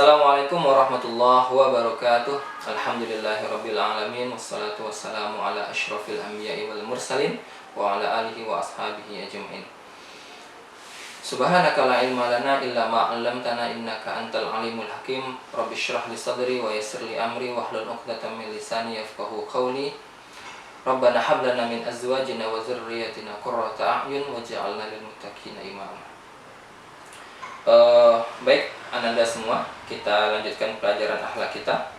Assalamualaikum warahmatullahi wabarakatuh. Alhamdulillahirabbil alamin wassalatu wassalamu ala asyrafil anbiya'i wal mursalin wa ala alihi wa ashabihi ajmain. Subhanaka la ilma lana illa ma 'allamtana innaka antal alimul hakim. Rabbi shrah li sadri wa yassir li amri wahlul 'uqdatam min lisani yafqahu qawli. Rabbana hab lana min azwajina wa dzurriyyatina qurrata a'yun waj'alna lil muttaqina imama. Baik, ananda semua, kita lanjutkan pelajaran akhlak kita.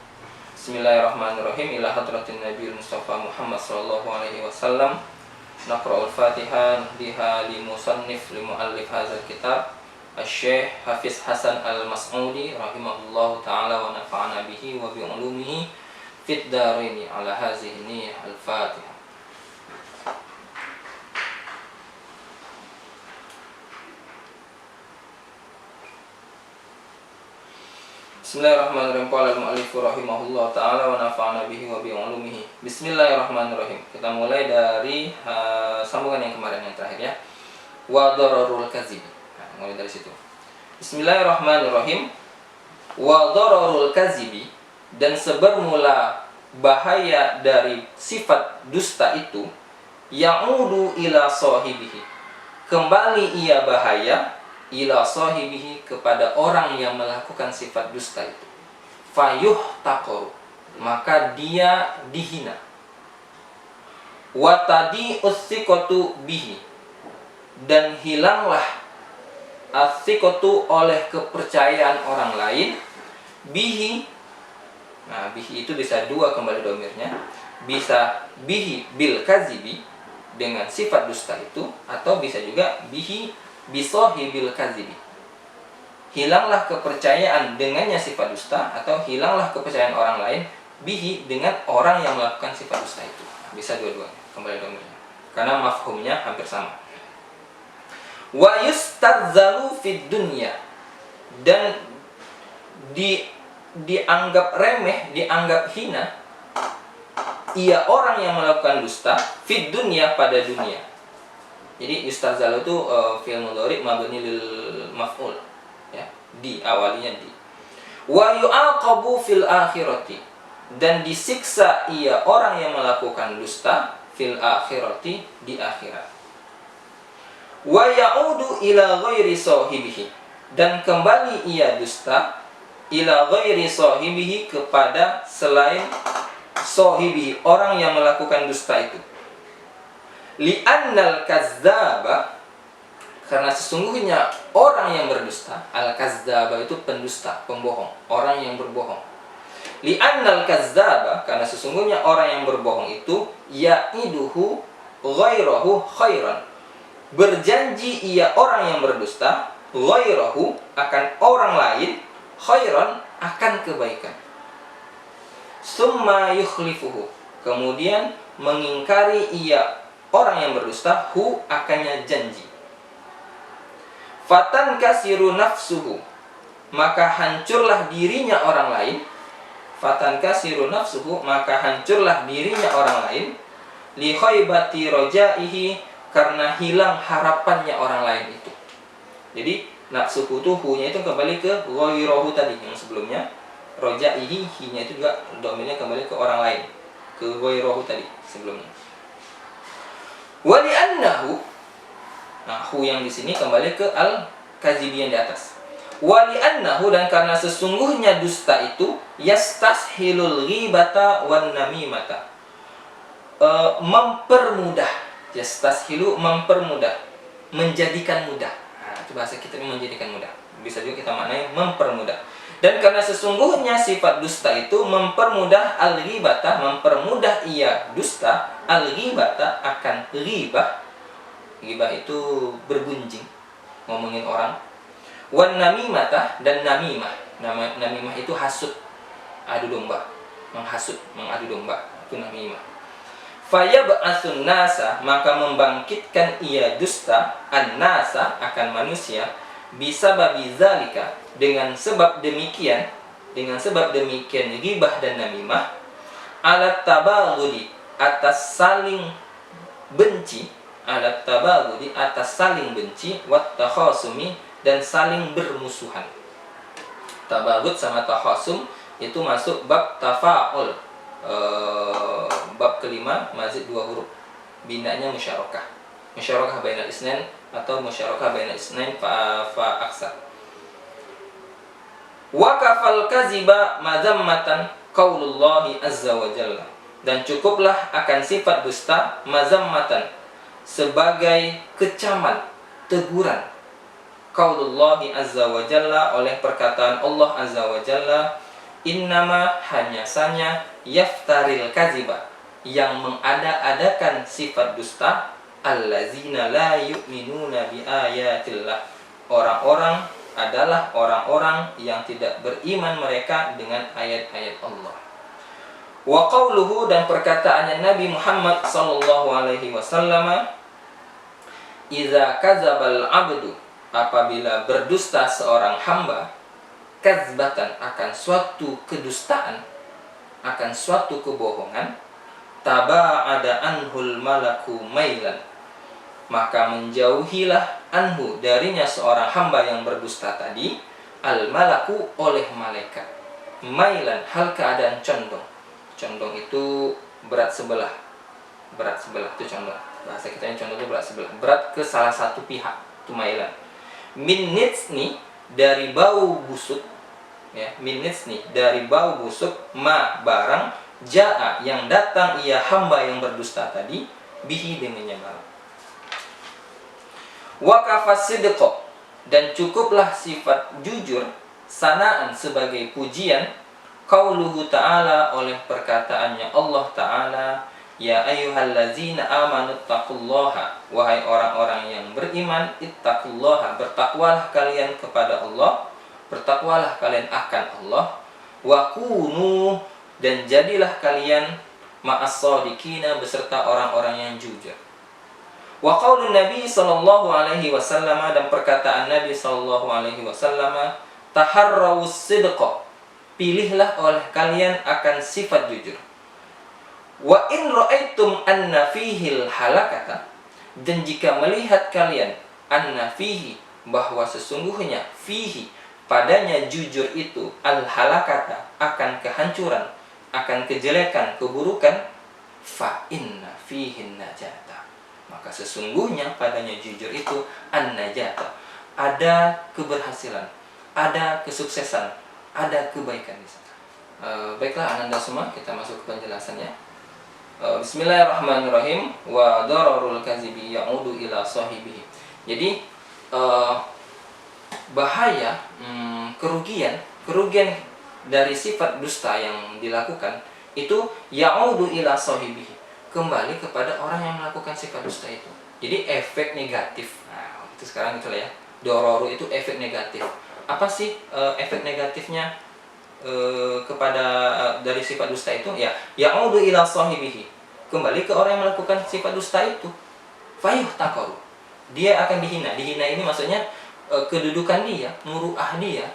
Bismillahirrahmanirrahim. Ila hadratin Nabi Mustafa Muhammad sallallahu alaihi wasallam. Naqra'ul Fatihah biha li musannif li muallif hadzal kitab Asy-Syaikh Hafiz Hasan Al-Mas'udi rahimahullahu taala wa nafa'ana bihi wa bi ulumihi fid dharain ala hazihi al-Fatihah. Bismillahirrahmanirrahim. Qala al-mu'allif rahimahullah ta'ala wa nafa'ana bihi wa bi ulumihi. Bismillahirrahmanirrahim. Kita mulai dari sambungan yang kemarin yang terakhir ya. Wa dararul kadzib. Nah, mulai dari situ. Bismillahirrahmanirrahim. Wa dararul kadzibi, dan sebermula bahaya dari sifat dusta itu ya'udu ila sahibihi. Kembali ia bahaya ila sahibihi, kepada orang yang melakukan sifat dusta itu. Fayuh taqoru, maka dia dihina. Watadi ussiqatu bihi, dan hilanglah assiqatu oleh kepercayaan orang lain. Bihi, nah bihi itu bisa dua kembali domirnya, bisa bihi bil kazibi, dengan sifat dusta itu, atau bisa juga bihi bisohibil kadzibi, hilanglah kepercayaan dengannya sifat dusta, atau hilanglah kepercayaan orang lain bihi, dengan orang yang melakukan sifat dusta itu. Bisa dua-duanya kembali domirnya, karena mafhumnya hampir sama. Wa yustadzalu fid dunya, dan dianggap remeh, dianggap hina ia orang yang melakukan dusta fid dunya, pada dunia. Jadi yustadzalu itu fi'il mudhari mabni lil maf'ul ya, di awalnya di. Wa yu'aqabu fil akhirati, dan disiksa ia orang yang melakukan dusta fil akhirati, di akhirat. Wa ya'udu ila ghairi sahibihi, dan kembali ia dusta ila ghairi sahibihi, kepada selain sahibihi, orang yang melakukan dusta itu. Li'annal kazzaba, karena sesungguhnya orang yang berdusta, al-kazzaba itu pendusta, pembohong, orang yang berbohong. Li'annal kazzaba, karena sesungguhnya orang yang berbohong itu ya'iduhu ghairahu khairan, berjanji ia orang yang berdusta ghairahu, akan orang lain, khairan, akan kebaikan. Summa yukhlifuhu, kemudian mengingkari ia orang yang berdusta hu, akannya janji. Fatan kasiru nafsuhu, maka hancurlah dirinya orang lain. Fatan kasiru nafsuhu, maka hancurlah dirinya orang lain. Li khaybati rojaihi, karena hilang harapannya orang lain itu. Jadi nafsuhu tuh hu-nya itu kembali ke ghairahu tadi yang sebelumnya. Rojaihi, hi-nya itu juga dominnya kembali ke orang lain, ke ghairahu tadi sebelumnya. Wali annahu, nah hu yang di sini kembali ke al-kadzibi yang di atas. Wali annahu, dan karena sesungguhnya dusta itu yastashilul ghibata wan namimata, mempermudah. Yastashilu, mempermudah, menjadikan mudah. Nah, itu bahasa kita, menjadikan mudah. Bisa juga kita maknai mempermudah. Dan karena sesungguhnya sifat dusta itu mempermudah al-ghibata, mempermudah ia dusta al-ghibata, akan ghibah. Ghibah itu bergunjing, ngomongin orang. Wan namimata, dan namimah. Namimah itu hasud, adu domba, menghasut, mengadu domba, itu namimah. Fayab'atsun nasa, maka membangkitkan ia dusta an-nasa, akan manusia, bisa babi zalika, dengan sebab demikian, ghibah dan namimah, alat tabaghudi, atas saling benci, alat tabaghudi, atas saling benci, wat takhasumi, dan saling bermusuhan. Tabaghut sama tahasum itu masuk bab tafa'ul. Bab kelima mazid 2 huruf. Binanya musyarakah. Musyarakah bainal isnain atau musyarakah bainal isnain fa aksar. Wa kafal kaziba mazammatan qaulullahi azza wa jalla. Dan cukuplah akan sifat dusta mazammatan sebagai kecaman, teguran. Qaulullahi azza wa jalla, oleh perkataan Allah azza wa jalla, innama hanyasanya yaftaril kaziba, yang mengada-adakan sifat dusta, allazina la yu'minuna bi ayatillah, orang-orang adalah orang-orang yang tidak beriman mereka dengan ayat-ayat Allah. Wa qauluhu, dan perkataannya Nabi Muhammad sallallahu alaihi wasallam, idza kadzabal abdu, apabila berdusta seorang hamba, kadzbatan, akan suatu kedustaan, akan suatu kebohongan, taba'ada anhul malaku mailan, maka menjauhilah anhu, darinya seorang hamba yang berdusta tadi, al malaku, oleh malaikat, mailan, hal keadaan condong. Condong itu berat sebelah. Berat sebelah itu condong. Bahasa kita yang condong itu berat sebelah. Berat ke salah satu pihak, itu mailan. Min nitsni, dari bau busuk, ya, min nitsni, dari bau busuk, ma, barang, jaa, yang datang ia hamba yang berdusta tadi, bihi, dengannya barang. Wa kafas sidqa, dan cukuplah sifat jujur, sanaan, sebagai pujian, qauluhu ta'ala, oleh perkataannya Allah ta'ala, ya ayyuhallazina amanu taqullaha, wahai orang-orang yang beriman, ittaqullaha, bertakwalah kalian kepada Allah, bertakwalah kalian akan Allah, wa kunu, dan jadilah kalian ma'as shadiqina, beserta orang-orang yang jujur. Wa qaulun Nabi sallallahu alaihi wasallam, dan perkataan Nabi sallallahu alaihi wasallam, taharrawus sidqa, pilihlah oleh kalian akan sifat jujur. Wa in ra'aitum anna fihil halakata, dan jika melihat kalian anna fihi, bahwa sesungguhnya fihi, padanya jujur itu, al halakata, akan kehancuran, akan kejelekan, keburukan, fa inna fihin najata, maka sesungguhnya padanya jujur itu an najata, ada keberhasilan, ada kesuksesan, ada kebaikan di sana. Baiklah ananda semua, kita masuk ke penjelasannya. Bismillahirrahmanirrahim. Wa dararul kazibi ya'udu ila sahibihi. Jadi bahaya, kerugian dari sifat dusta yang dilakukan itu ya'udu ila sahibihi, kembali kepada orang yang melakukan sifat dusta itu. Jadi efek negatif. Nah, itu sekarang itulah ya. Dororu itu efek negatif. Apa sih efek negatifnya kepada dari sifat dusta itu? Ya, ya'udu ila sahibihi, kembali ke orang yang melakukan sifat dusta itu. Fayuh taqaru, dia akan dihina. Dihina ini maksudnya kedudukan dia, muru'ah dia,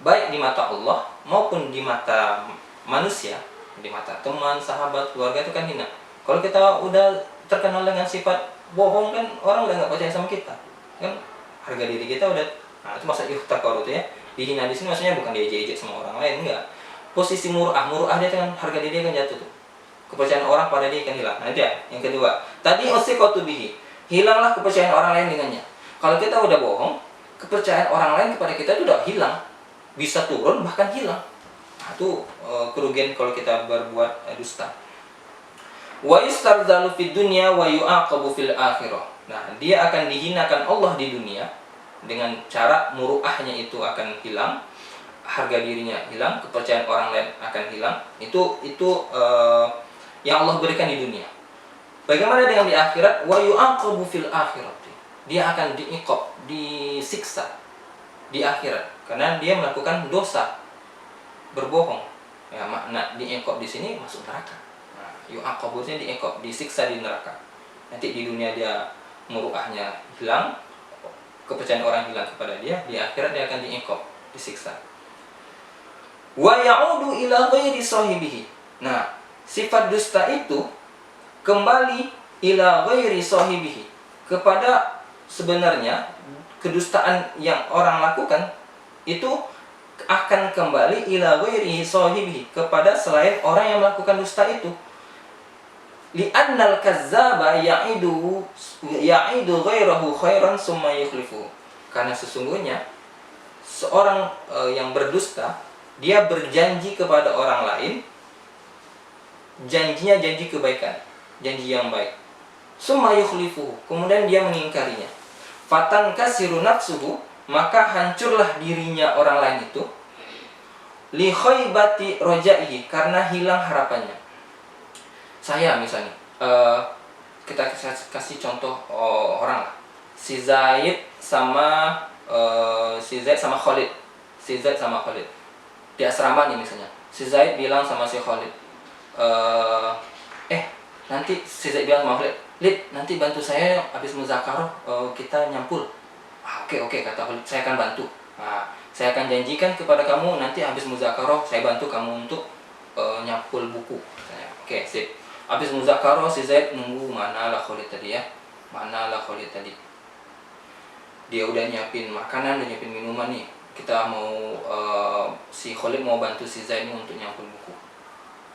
baik di mata Allah maupun di mata manusia, di mata teman, sahabat, keluarga, itu kan hina. Kalau kita udah terkenal dengan sifat bohong, kan orang udah nggak percaya sama kita, kan harga diri kita udah. Nah, itu maksud yuhtaqaru itu ya. Dihina di sini maksudnya bukan diejek-ejek sama orang lain, enggak. Posisi muru'ah dia kan harga diri dia kan jatuh tuh. Kepercayaan orang pada dia kan hilang. Nah, itu ya. Yang kedua, tadi usiqatu bihi, hilanglah kepercayaan orang lain dengannya. Kalau kita udah bohong, kepercayaan orang lain kepada kita itu udah hilang, bisa turun bahkan hilang. Nah, itu kerugian kalau kita berbuat dusta. Wa yustarzalu fid dunya wa yu'aqabu fil akhirah. Nah, dia akan dihinakan Allah di dunia dengan cara muru'ahnya itu akan hilang, harga dirinya hilang, kepercayaan orang lain akan hilang. Itu yang Allah berikan di dunia. Bagaimana dengan di akhirat? Wa yu'aqabu fil akhirat. Dia akan diiqab, disiksa di akhirat karena dia melakukan dosa, berbohong. Ya, makna diiqab di sini masuk neraka. Nah, yu'aqabunya diiqab, disiksa di neraka. Nanti di dunia dia muru'ahnya hilang, kepercayaan orang hilang kepada dia, di akhirat dia akan diiqab, disiksa. Wa ya'udu ila ghairi sahibihi. Nah, sifat dusta itu kembali ila ghairi sahibihi, kepada sebenarnya kedustaan yang orang lakukan itu akan kembali ila ghairihi sahibihi, kepada selain orang yang melakukan dusta itu. Li'annal kazzaba ya'idu ghairahu khairan summa yukhlifu. Karena sesungguhnya seorang yang berdusta, dia berjanji kepada orang lain, janjinya janji kebaikan, janji yang baik. Summa yukhlifu, kemudian dia mengingkarinya. Fatan kasiru nafsuhu, maka hancurlah dirinya orang lain itu, li khaybati rojaihi, karena hilang harapannya. Saya misalnya, kita kasih contoh orang lah, si Zaid sama Khalid. Si Zaid sama Khalid di asrama nih misalnya. Si Zaid bilang sama si Khalid, nanti si Zaid bilang sama Khalid, Lid, nanti bantu saya habis muzakarah, kita nyampul. Oke, kata Khalid, saya akan bantu. Saya akan janjikan kepada kamu, nanti habis muzakarah saya bantu kamu untuk nyampul buku. Oke, sip. Habis muzakarah si Zaid nunggu, mana lah Khalid tadi. Dia udah nyiapin makanan, udah nyiapin minuman nih. Kita mau si Khalid mau bantu si Zaid nih untuk nyampul buku.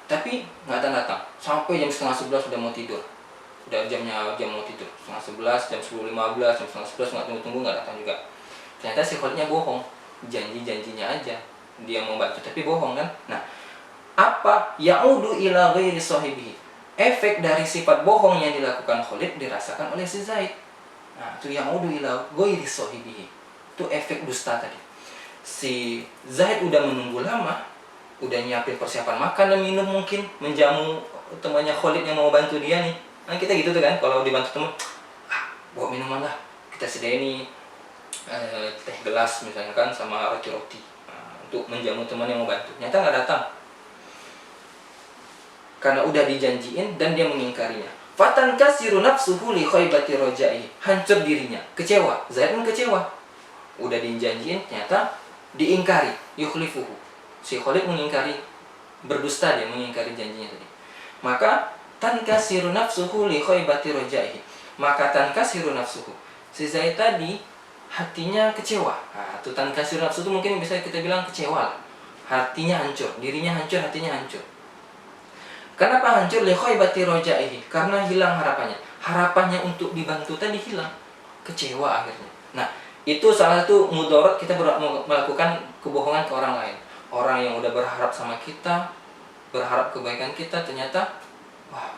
Tapi nggak datang. Sampai jam 10:30 sudah mau tidur. Udah jam mau tidur. 10:30, jam 10:15, jam 10:30 nggak tunggu nggak datang juga. Ternyata si Khalidnya bohong. Janjinya aja dia mau bantu, tapi bohong kan. Nah, apa ya'udu ila ghairi sahibihi, efek dari sifat bohong yang dilakukan Khalid dirasakan oleh si Zaid. Nah, itu ya'udu ila ghairi sahibihi, itu efek dusta tadi. Si Zaid udah menunggu lama, udah nyiapin persiapan makan dan minum, mungkin menjamu temannya Khalid yang mau bantu dia nih. Nah, kita gitu tuh kan, kalau dibantu teman, bawa minuman lah, kita sediain teh gelas misalnya kan, sama roti-roti, untuk menjamu teman yang mau bantu. Nyata nggak datang, karena udah dijanjiin dan dia mengingkarinya. Fatan kasiru nafsuhu li khaybati rojai, hancur dirinya, kecewa. Zaid pun kecewa, udah dijanjiin ternyata diingkari. Yukhlifuhu, si Khalid mengingkari, berdusta, dia mengingkari janjinya tadi. Maka tankasiru nafsuhu li khaybati rojai, maka tankasiru nafsuhu, si Zaid tadi hatinya kecewa. Itu tankasiru nafsu itu mungkin bisa kita bilang kecewa lah. Hatinya hancur, dirinya hancur, hatinya hancur. Kenapa hancur? Li khaybati rojaihi, karena hilang harapannya. Harapannya untuk dibantu tadi hilang. Kecewa akhirnya. Nah, itu salah satu mudarat kita melakukan kebohongan ke orang lain. Orang yang udah berharap sama kita, berharap kebaikan kita, ternyata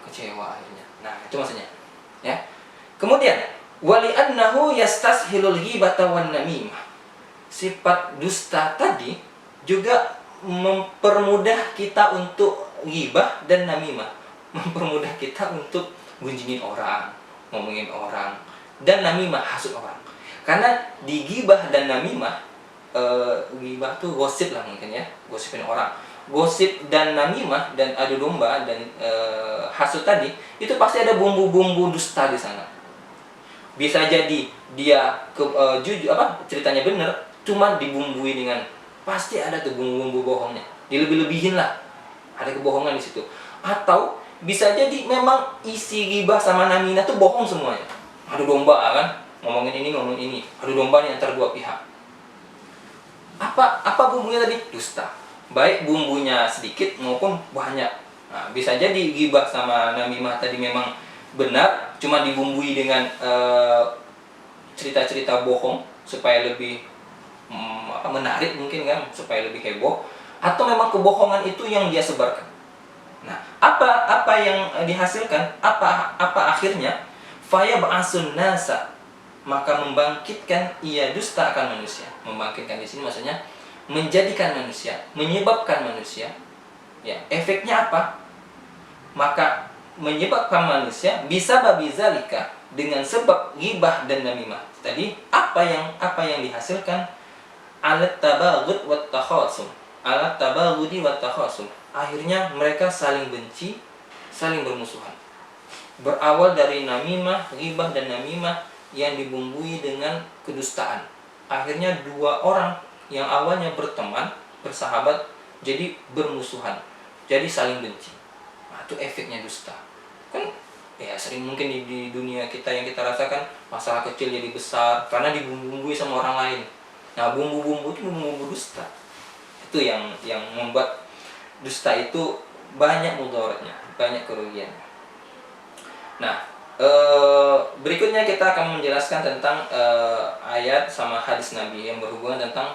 kecewa akhirnya. Nah, itu maksudnya. Ya. Kemudian, wali annahu yastashilul ghibata wan namimah. Sifat dusta tadi juga mempermudah kita untuk ghibah dan namimah, mempermudah kita untuk gunjingin orang, ngomongin orang, dan namimah, hasut orang. Karena di ghibah dan namimah, ghibah tuh gosip lah mungkin ya, gosipin orang. Gosip dan namimah dan adu domba dan hasut tadi, itu pasti ada bumbu-bumbu dusta di sana. Bisa jadi dia jujur ceritanya bener, cuma dibumbui dengan, pasti ada tuh bumbu-bumbu bohongnya, dilebih-lebihin lah, ada kebohongan di situ. Atau bisa jadi memang isi ghibah sama namimah tuh bohong semuanya, adu domba kan, ngomongin ini, adu domba nih antar dua pihak. Apa bumbunya tadi? Dusta, baik bumbunya sedikit maupun banyak. Nah, bisa jadi ghibah sama namimah tadi memang benar, cuma dibumbui dengan cerita-cerita bohong supaya lebih menarik mungkin kan, supaya lebih heboh, atau memang kebohongan itu yang dia sebarkan. Nah, apa yang dihasilkan? Apa akhirnya? Faya ba'asun nasa, maka membangkitkan ia dusta akan manusia. Membangkitkan di sini maksudnya menjadikan manusia, menyebabkan manusia. Ya, efeknya apa? Maka menyebabkan manusia bisa babizalika, dengan sebab ghibah dan namimah tadi, apa yang dihasilkan? Alat tabaghud wat takhasum, alat tabaghudi wat takhasum, akhirnya mereka saling benci, saling bermusuhan. Berawal dari namimah, ghibah dan namimah yang dibumbui dengan kedustaan, akhirnya dua orang yang awalnya berteman, bersahabat, jadi bermusuhan, jadi saling benci. Nah, itu efeknya dusta. Kan ya sering mungkin di dunia kita yang kita rasakan, masalah kecil jadi besar karena dibumbui sama orang lain. Nah, bumbu-bumbu itu bumbu dusta. Itu yang membuat dusta itu banyak mudaratnya, banyak kerugiannya. Nah, berikutnya kita akan menjelaskan tentang ayat sama hadis Nabi yang berhubungan tentang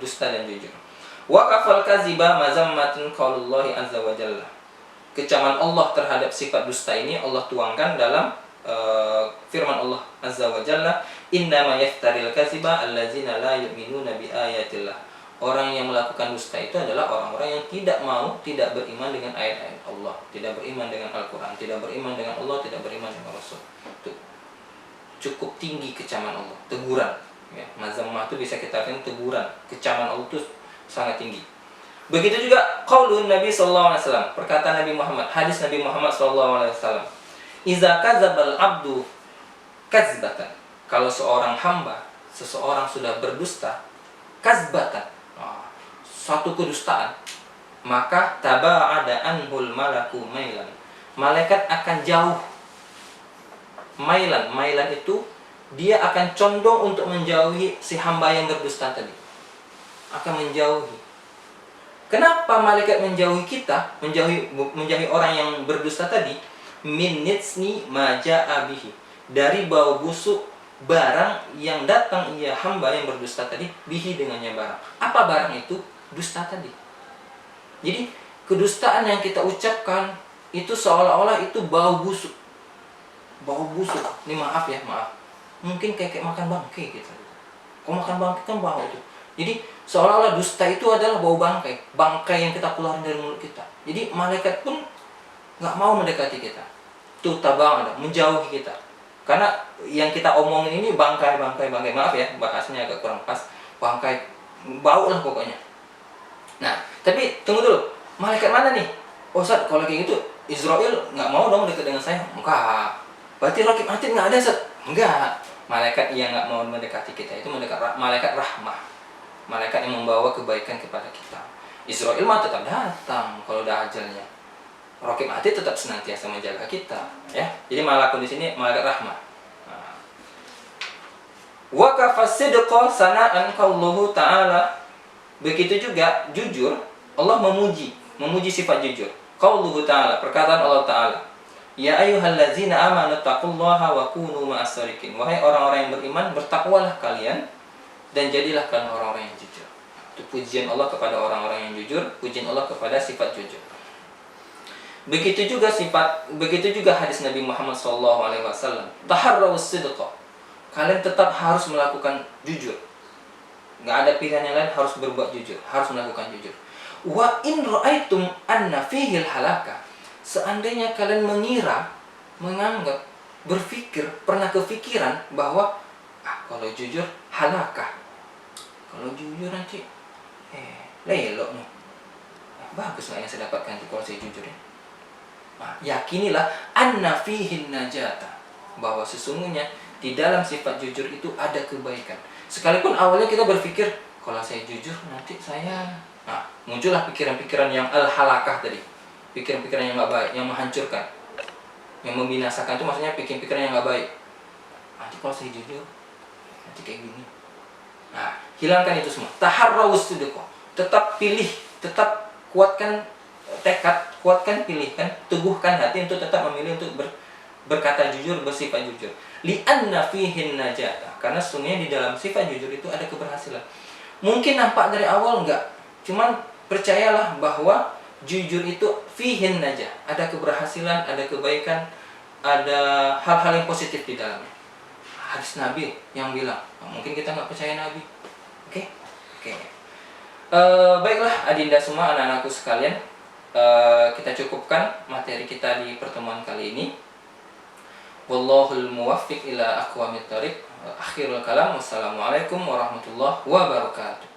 dusta dan jujur. Waqafal kaziba mazammatun qaulullahi azza wa jalla. Kecaman Allah terhadap sifat dusta ini Allah tuangkan dalam firman Allah azza wa jalla, innama yaftaril kaziba allazina la yu'minuna bi ayatillah. Orang yang melakukan dusta itu adalah orang-orang yang tidak beriman dengan ayat-ayat Allah, tidak beriman dengan Al-Quran, tidak beriman dengan Allah, tidak beriman dengan Rasul. Itu cukup tinggi kecaman Allah, teguran. Ya, mazamah itu bisa kita artikan teguran. Kecaman Allah itu sangat tinggi. Begitu juga qaulun Nabi sallallahu alaihi wasallam, perkataan Nabi Muhammad, hadis Nabi Muhammad sallallahu alaihi wasallam. Iza kadzabal abdu kadzbatan. Kalau seorang hamba, seseorang sudah berdusta, kadzbatan, satu kedustaan, maka taba'ada anhul malaku mailan. Malaikat akan jauh. Mailan itu dia akan condong untuk menjauhi si hamba yang berdusta tadi. Akan menjauhi. Kenapa malaikat menjauhi kita, menjauhi orang yang berdusta tadi? Min nitsni ma ja'a bihi. Dari bau busuk barang yang datang ia hamba yang berdusta tadi, bihi dengannya barang. Apa barang itu? Dusta tadi. Jadi kedustaan yang kita ucapkan itu seolah-olah itu bau busuk. Bau busuk. Ini maaf. Mungkin kayak makan bangkai gitu. Kalau makan bangkai kan bau tuh. Jadi seolah-olah dusta itu adalah bau bangkai yang kita keluarin dari mulut kita. Jadi malaikat pun nggak mau mendekati kita. Itu tabang ada, menjauhi kita. Karena yang kita omongin ini bangkai. Maaf ya, bahasanya agak kurang pas. Bangkai, bau lah pokoknya. Nah, tapi tunggu dulu. Malaikat mana nih? Oh, Ustaz, kalau kayak gitu Israel nggak mau dong dekat dengan saya. Enggak. Berarti Raqib Atid nggak ada, Ustaz? Enggak. Malaikat yang nggak mau mendekati kita itu malaikat rahmah. Malaikat yang membawa kebaikan kepada kita. Israel mah tetap datang kalau udah ajalnya. Raqib Atid tetap senantiasa menjaga kita, ya. Jadi malaikat di sini malaikat rahmah. Wa kafasidqa sana'an qauluhu ta'ala. Begitu juga jujur, Allah memuji sifat jujur. Qauluhu ta'ala, perkataan Allah Ta'ala. Ya ayyuhallazina amanu taqullaha wa kunu ma'as-shadiqin. Wahai orang-orang yang beriman, bertakwalah kalian dan jadilah kalian orang-orang yang jujur. Itu pujian Allah kepada orang-orang yang jujur, pujian Allah kepada sifat jujur. Begitu juga hadis Nabi Muhammad SAW. Taharrawus sidqa. Kalian tetap harus melakukan jujur. Nggak ada pilihan yang lain, harus berbuat jujur, harus melakukan jujur. Wa in ra'aitum anna fihil halaka. Seandainya kalian menganggap, berpikir, pernah kepikiran bahwa kalau jujur halakah. Kalau jujur nanti lelok nih. Bagus nggak yang saya dapatkan kalau saya jujur ya. Nah, yakinilah anna fihil najata, bahwa sesungguhnya di dalam sifat jujur itu ada kebaikan. Sekalipun awalnya kita berpikir, kalau saya jujur nanti saya... Nah, muncullah pikiran-pikiran yang al-halakah tadi. Pikiran-pikiran yang gak baik, yang menghancurkan, yang membinasakan, itu maksudnya pikiran-pikiran yang gak baik. Nanti kalau saya jujur, nanti kayak gini. Nah, hilangkan itu semua. Taharrawus sidqa. Tetap pilih, tetap kuatkan tekad, kuatkan pilihan, teguhkan hati untuk tetap memilih untuk berkata jujur, bersifat jujur. Li'anna fihin najata. Karena sesungguhnya di dalam sifat jujur itu ada keberhasilan. Mungkin nampak dari awal enggak, cuman percayalah bahwa jujur itu fihin najah. Ada keberhasilan, ada kebaikan, ada hal-hal yang positif di dalamnya. Hadis Nabi yang bilang, mungkin kita nggak percaya Nabi. Oke. Baiklah adinda semua, anak-anakku sekalian, kita cukupkan materi kita di pertemuan kali ini. Wallahul muwaffiq ila aqwamit thoriq. Akhirul kalam. Wassalamualaikum warahmatullahi wabarakatuh.